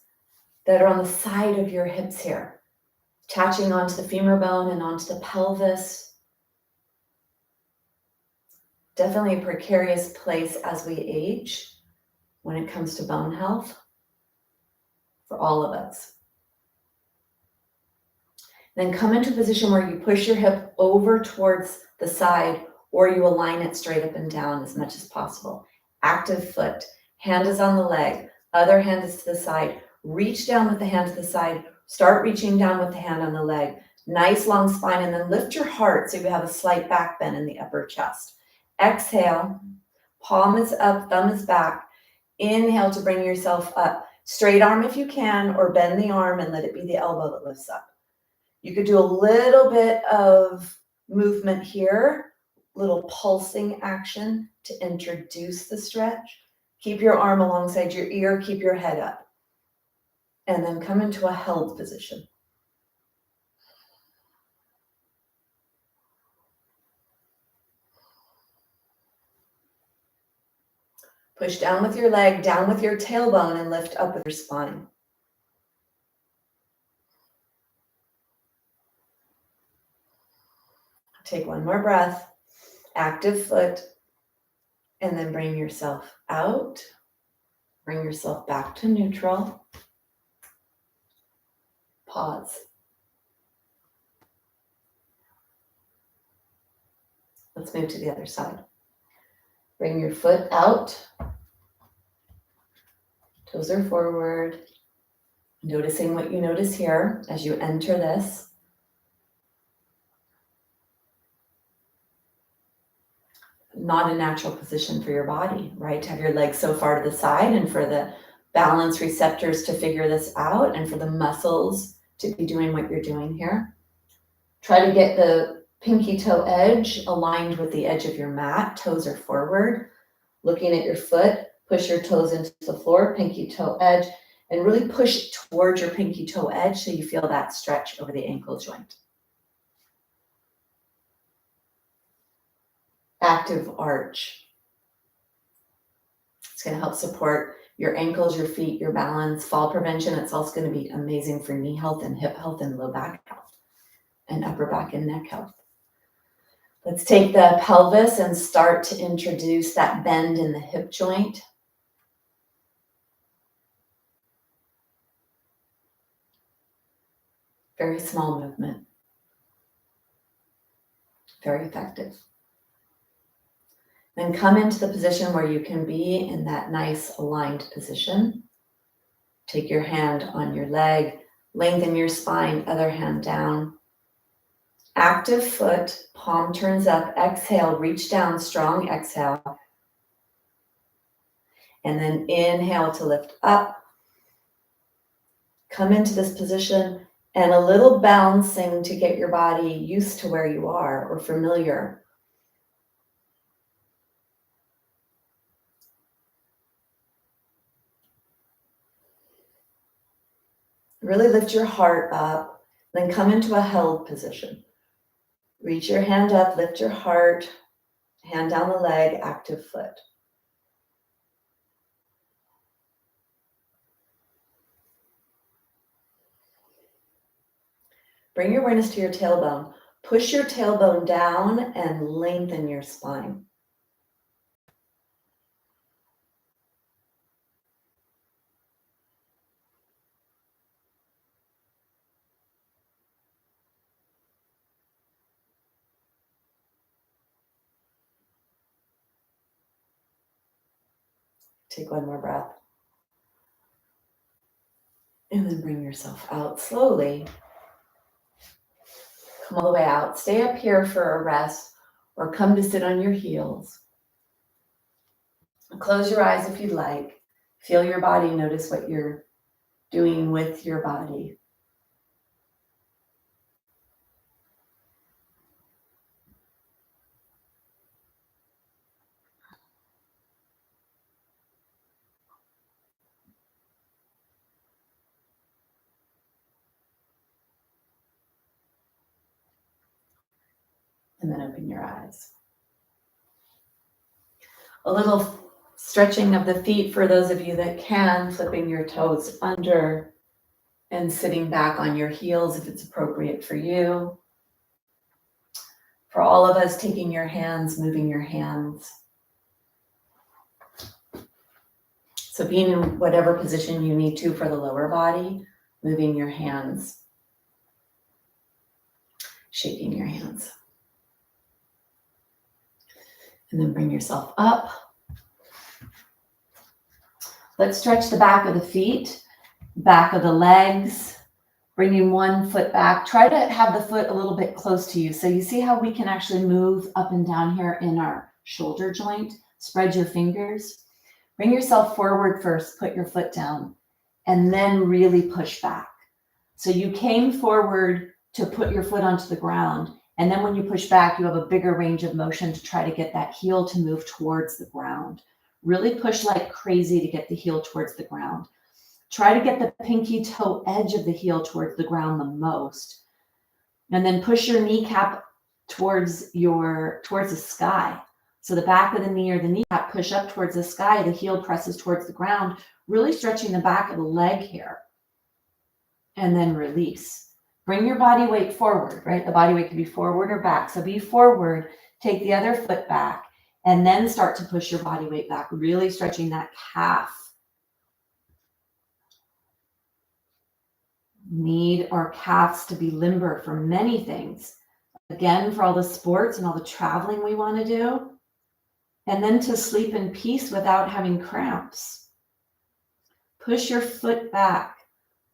that are on the side of your hips here, attaching onto the femur bone and onto the pelvis. Definitely a precarious place as we age when it comes to bone health for all of us. Then come into a position where you push your hip over towards the side or you align it straight up and down as much as possible. Active foot, hand is on the leg, other hand is to the side. Reach down with the hand to the side, start reaching down with the hand on the leg. Nice long spine, and then lift your heart so you have a slight back bend in the upper chest. Exhale, palm is up, thumb is back. Inhale to bring yourself up. Straight arm if you can, or bend the arm and let it be the elbow that lifts up. You could do a little bit of movement here, little pulsing action to introduce the stretch. Keep your arm alongside your ear, keep your head up. And then come into a held position. Push down with your leg, down with your tailbone, and lift up with your spine. Take one more breath, active foot, and then bring yourself out. Bring yourself back to neutral. Pause. Let's move to the other side. Bring your foot out. Toes are forward. Noticing what you notice here as you enter this. Not a natural position for your body, right? To have your legs so far to the side and for the balance receptors to figure this out and for the muscles to be doing what you're doing here. Try to get the pinky toe edge aligned with the edge of your mat. Toes are forward. Looking at your foot, push your toes into the floor, pinky toe edge, and really push towards your pinky toe edge so you feel that stretch over the ankle joint. Active arch. It's going to help support your ankles, your feet, your balance, fall prevention. It's also going to be amazing for knee health and hip health and low back health and upper back and neck health. Let's take the pelvis and start to introduce that bend in the hip joint. Very small movement. Very effective. Then come into the position where you can be in that nice aligned position. Take your hand on your leg, lengthen your spine, other hand down. Active foot, palm turns up, exhale, reach down, strong exhale. And then inhale to lift up. Come into this position and a little bouncing to get your body used to where you are or familiar. Really lift your heart up, then come into a held position. Reach your hand up, lift your heart, hand down the leg, active foot. Bring your awareness to your tailbone. Push your tailbone down and lengthen your spine. Take one more breath. And then bring yourself out slowly. Come all the way out. Stay up here for a rest or come to sit on your heels. Close your eyes if you'd like. Feel your body. Notice what you're doing with your body. and then open your eyes. A little stretching of the feet for those of you that can, flipping your toes under and sitting back on your heels if it's appropriate for you. For all of us, taking your hands, moving your hands. So being in whatever position you need to for the lower body, moving your hands, shaking your hands. And then bring yourself up. Let's stretch the back of the feet, back of the legs, bringing one foot back. Try to have the foot a little bit close to you. So you see how we can actually move up and down here in our shoulder joint? Spread your fingers. Bring yourself forward first, put your foot down, and then really push back. So you came forward to put your foot onto the ground, and then when you push back, you have a bigger range of motion to try to get that heel to move towards the ground. Really push like crazy to get the heel towards the ground. Try to get the pinky toe edge of the heel towards the ground the most. And then push your kneecap towards the sky. So the back of the knee or the kneecap push up towards the sky, the heel presses towards the ground, really stretching the back of the leg here. And then release. Bring your body weight forward, right? The body weight can be forward or back. So be forward, take the other foot back, and then start to push your body weight back, really stretching that calf. Need our calves to be limber for many things. Again, for all the sports and all the traveling we want to do. And then to sleep in peace without having cramps. Push your foot back.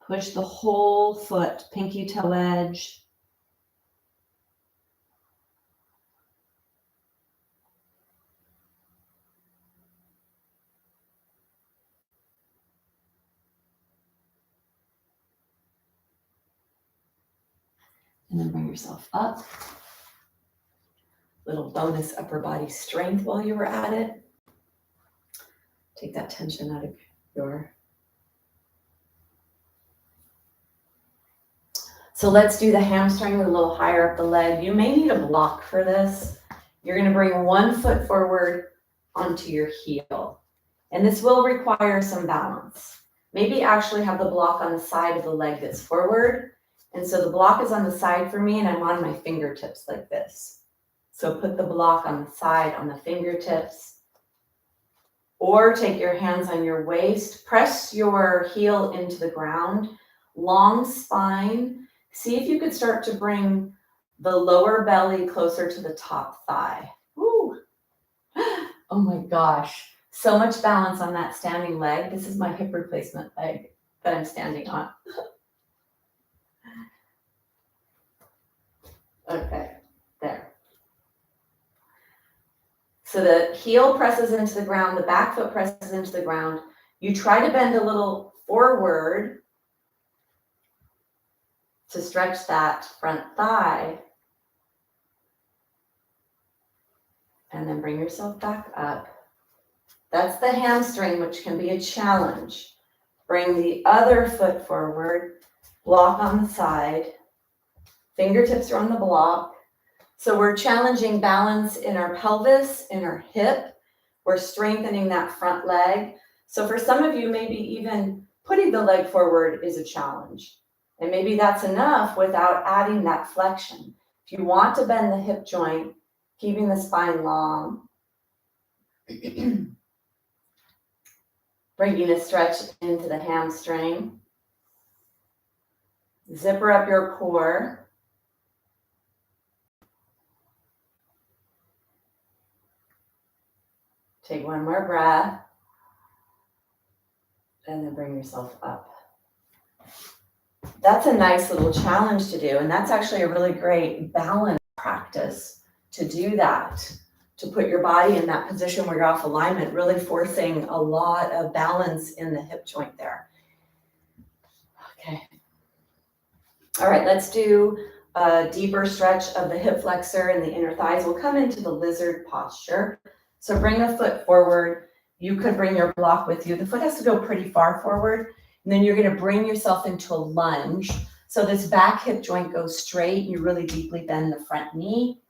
Push the whole foot, pinky toe edge. And then bring yourself up. Little bonus upper body strength while you were at it. Take that tension out of your... So let's do the hamstring a little higher up the leg. You may need a block for this. You're going to bring one foot forward onto your heel. And this will require some balance. Maybe actually have the block on the side of the leg that's forward. And so the block is on the side for me and I'm on my fingertips like this. So put the block on the side on the fingertips. Or take your hands on your waist. Press your heel into the ground. Long spine. See if you could start to bring the lower belly closer to the top thigh. Woo. Oh my gosh. So much balance on that standing leg. This is my hip replacement leg that I'm standing on. Okay, there. So the heel presses into the ground, the back foot presses into the ground. You try to bend a little forward to stretch that front thigh. And then bring yourself back up. That's the hamstring, which can be a challenge. Bring the other foot forward, block on the side. Fingertips are on the block. So we're challenging balance in our pelvis, in our hip. We're strengthening that front leg. So for some of you, maybe even putting the leg forward is a challenge. And maybe that's enough without adding that flexion. If you want to bend the hip joint, keeping the spine long, bringing a stretch into the hamstring, zipper up your core. Take one more breath, and then bring yourself up. That's a nice little challenge to do, and that's actually a really great balance practice to do that, to put your body in that position where you're off alignment, really forcing a lot of balance in the hip joint there. Okay. All right, let's do a deeper stretch of the hip flexor and the inner thighs. We'll come into the lizard posture. So bring a foot forward. You could bring your block with you. The foot has to go pretty far forward. And then you're going to bring yourself into a lunge. So this back hip joint goes straight. You really deeply bend the front knee.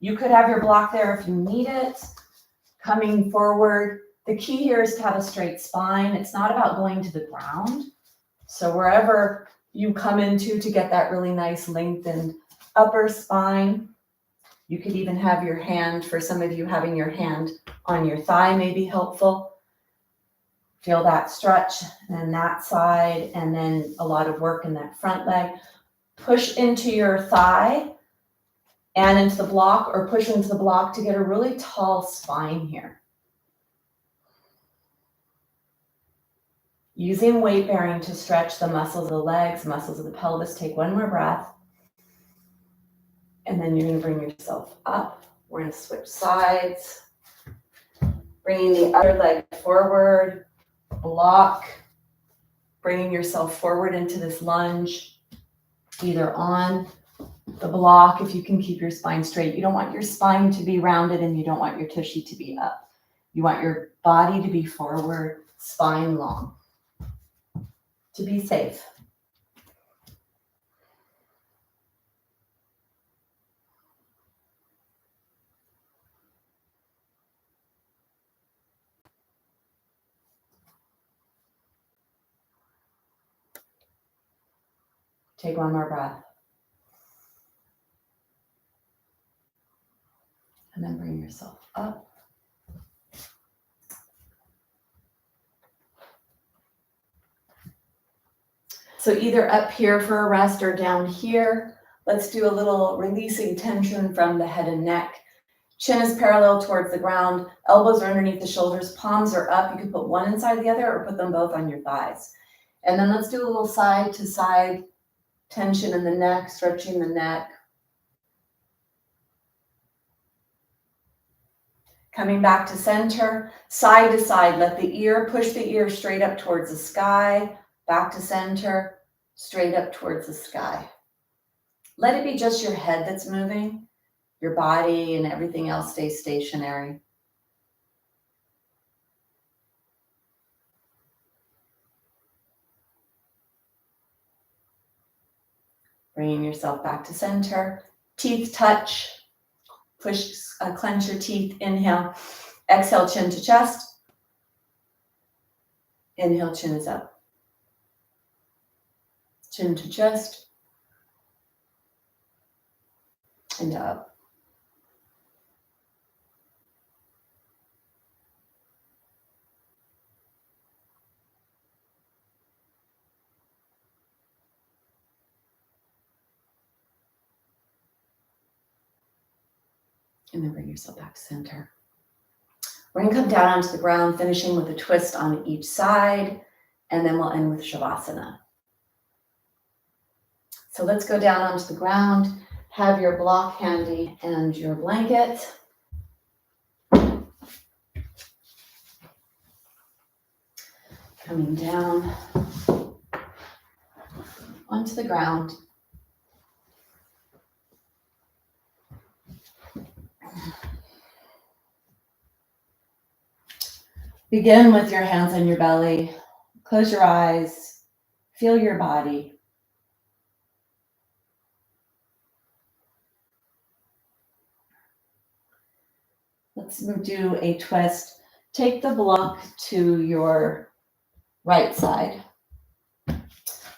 You could have your block there if you need it. Coming forward. The key here is to have a straight spine. It's not about going to the ground. So wherever you come into to get that really nice lengthened upper spine, you could even have your hand, for some of you, having your hand on your thigh may be helpful. Feel that stretch and that side, and then a lot of work in that front leg. Push into your thigh and into the block, or push into the block to get a really tall spine here. Using weight bearing to stretch the muscles of the legs, muscles of the pelvis. Take one more breath. And then you're going to bring yourself up. We're going to switch sides. Bringing the other leg forward. Block. Bringing yourself forward into this lunge. Either on the block, if you can keep your spine straight. You don't want your spine to be rounded, and you don't want your tushy to be up. You want your body to be forward, spine long. To be safe. Take one more breath. And then bring yourself up. So either up here for a rest or down here. Let's do a little releasing tension from the head and neck. Chin is parallel towards the ground. Elbows are underneath the shoulders. Palms are up. You can put one inside the other or put them both on your thighs. And then let's do a little side to side tension in the neck, stretching the neck. Coming back to center, side to side. Let the ear, push the ear straight up towards the sky. Back to center, straight up towards the sky. Let it be just your head that's moving. Your body and everything else stays stationary. Bringing yourself back to center. Teeth touch. Push, clench your teeth. Inhale. Exhale, chin to chest. Inhale, chin is up. Chin to chest. And up. And then bring yourself back to center. We're going to come down onto the ground, finishing with a twist on each side, and then we'll end with Shavasana. So let's go down onto the ground. Have your block handy and your blanket. Coming down onto the ground. Begin with your hands on your belly. Close your eyes. Feel your body. Let's do a twist. Take the block to your right side.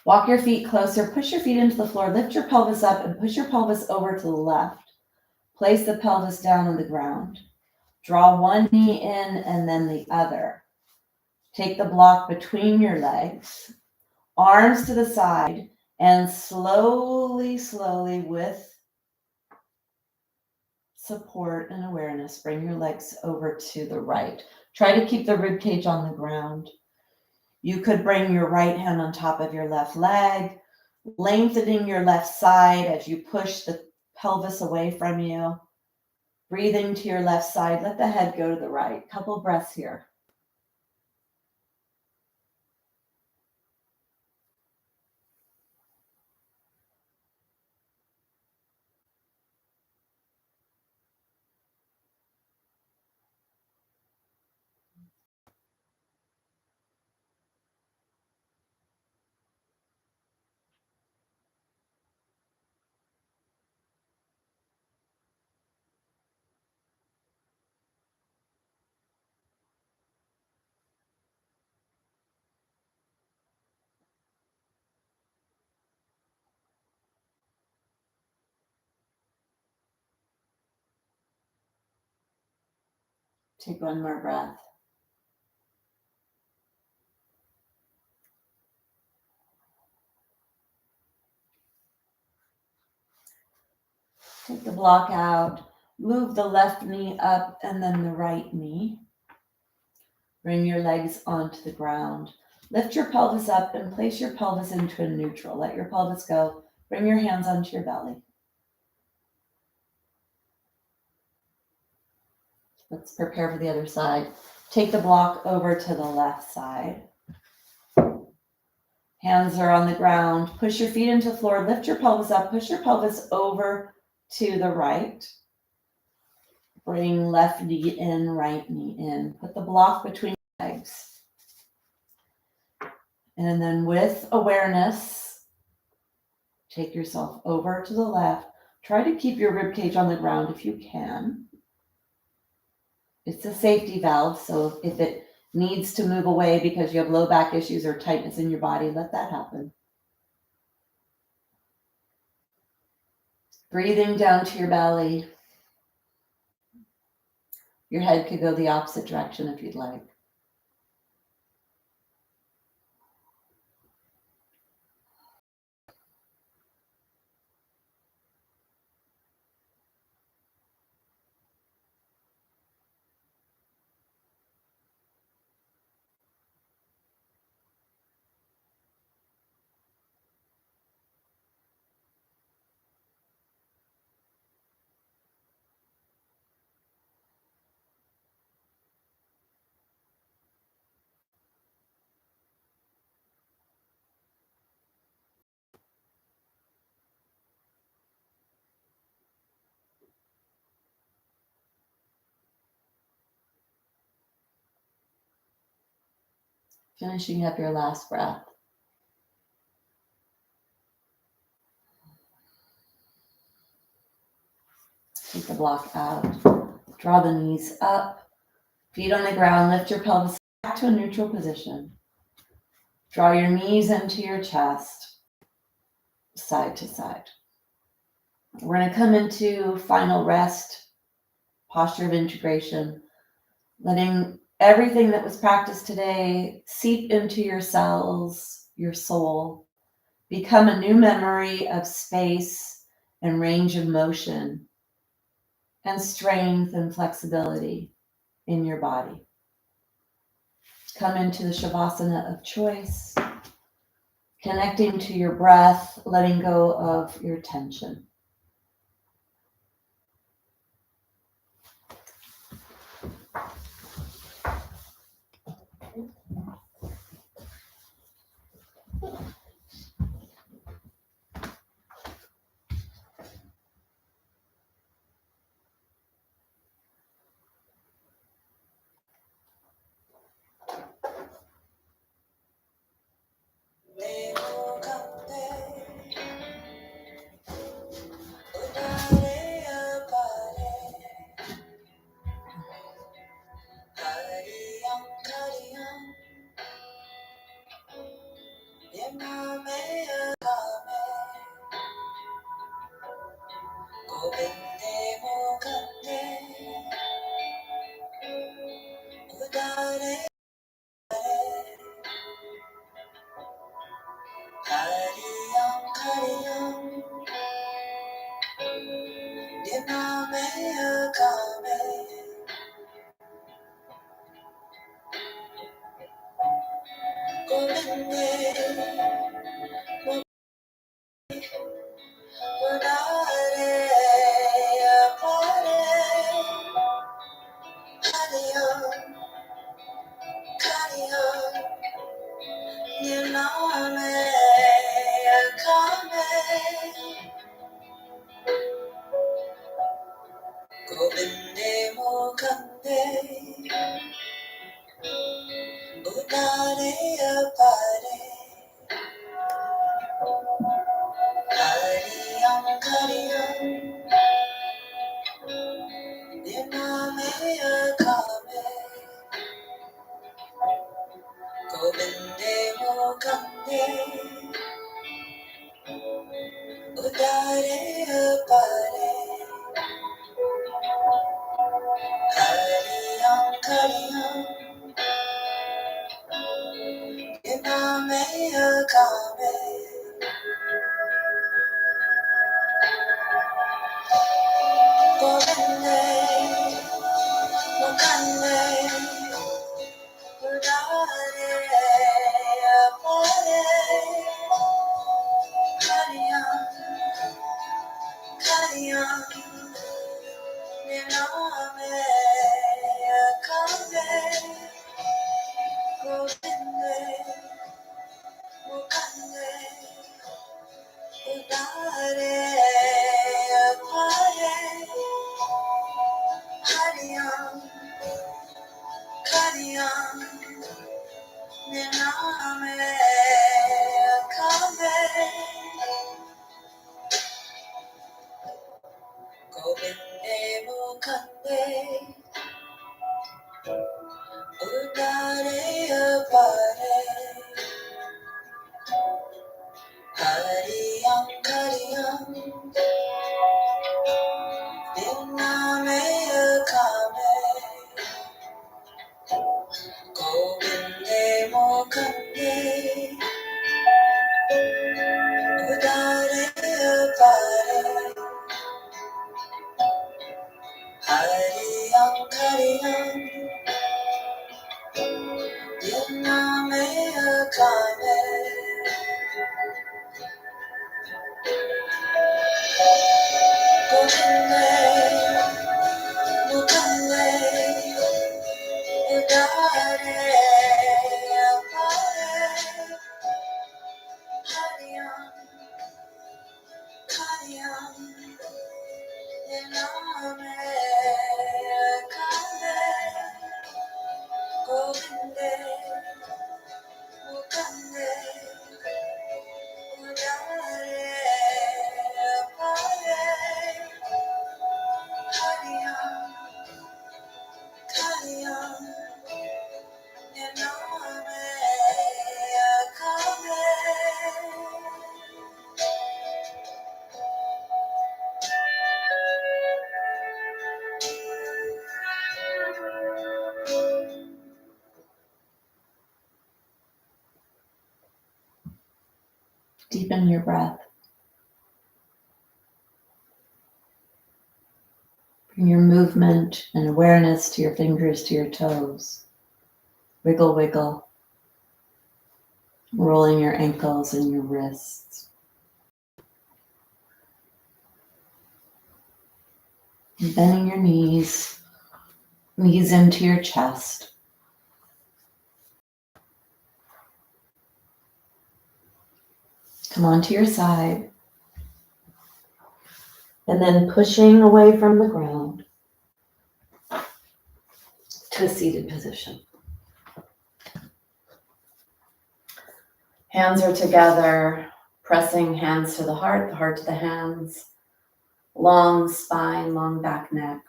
Walk your feet closer. Push your feet into the floor. Lift your pelvis up and push your pelvis over to the left. Place the pelvis down on the ground. Draw one knee in and then the other. Take the block between your legs. Arms to the side, and slowly, slowly, with support and awareness, bring your legs over to the right. Try to keep the rib cage on the ground. You could bring your right hand on top of your left leg, lengthening your left side as you push the pelvis away from you. Breathing to your left side. Let the head go to the right. Couple breaths here. Take one more breath. Take the block out. Move the left knee up and then the right knee. Bring your legs onto the ground. Lift your pelvis up and place your pelvis into a neutral. Let your pelvis go. Bring your hands onto your belly. Let's prepare for the other side. Take the block over to the left side. Hands are on the ground. Push your feet into the floor. Lift your pelvis up. Push your pelvis over to the right. Bring left knee in, right knee in. Put the block between your legs. And then with awareness, take yourself over to the left. Try to keep your rib cage on the ground if you can. It's a safety valve, so if it needs to move away because you have low back issues or tightness in your body, let that happen. Breathing down to your belly. Your head could go the opposite direction if you'd like. Finishing up your last breath. Take the block out. Draw the knees up. Feet on the ground. Lift your pelvis back to a neutral position. Draw your knees into your chest, side to side. We're going to come into final rest, posture of integration, letting everything that was practiced today seep into your cells, your soul, become a new memory of space and range of motion and strength and flexibility in your body. Come into the Shavasana of choice, connecting to your breath, letting go of your tension. Deepen your breath. Bring your movement and awareness to your fingers, to your toes. Wiggle, wiggle. Rolling your ankles and your wrists. And bending your knees into your chest. Come onto your side. And then pushing away from the ground to a seated position. Hands are together, pressing hands to the heart to the hands. Long spine, long back neck.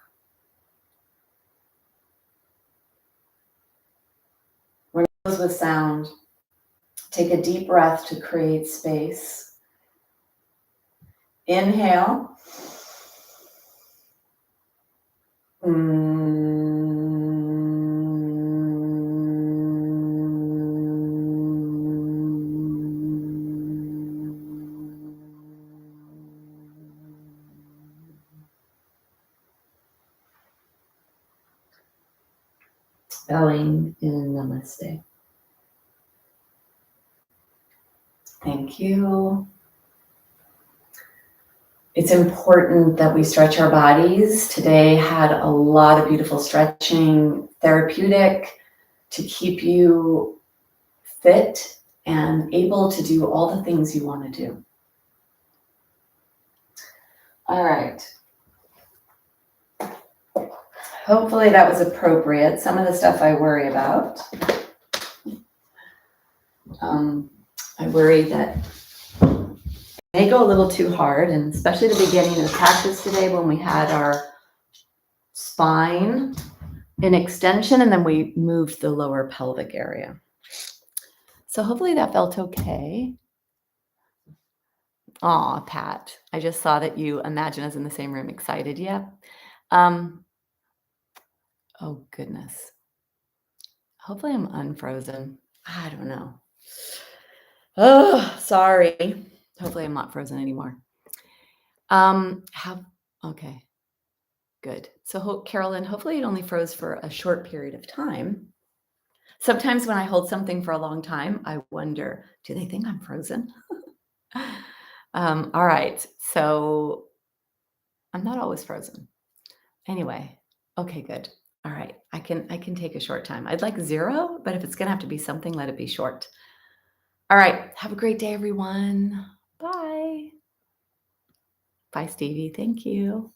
We're going to close with sound. Take a deep breath to create space. Inhale. Bowing in Namaste. Thank you. It's important that we stretch our bodies. Today had a lot of beautiful stretching, therapeutic to keep you fit and able to do all the things you want to do. All right. Hopefully that was appropriate. Some of the stuff I worry about. I worry that it may go a little too hard, and especially the beginning of the practice today when we had our spine in extension and then we moved the lower pelvic area. So hopefully that felt okay. Aw, Pat, I just saw that you imagine us in the same room. Excited, yeah? Oh, goodness. Hopefully I'm unfrozen. I don't know. Oh, sorry. Hopefully I'm not frozen anymore. Okay, good. So Carolyn, hopefully it only froze for a short period of time. Sometimes when I hold something for a long time, I wonder, do they think I'm frozen? All right, so I'm not always frozen. Anyway, okay, good. All right, I can take a short time. I'd like 0, but if it's gonna have to be something, let it be short. All right, have a great day, everyone. Bye. Bye, Stevie. Thank you.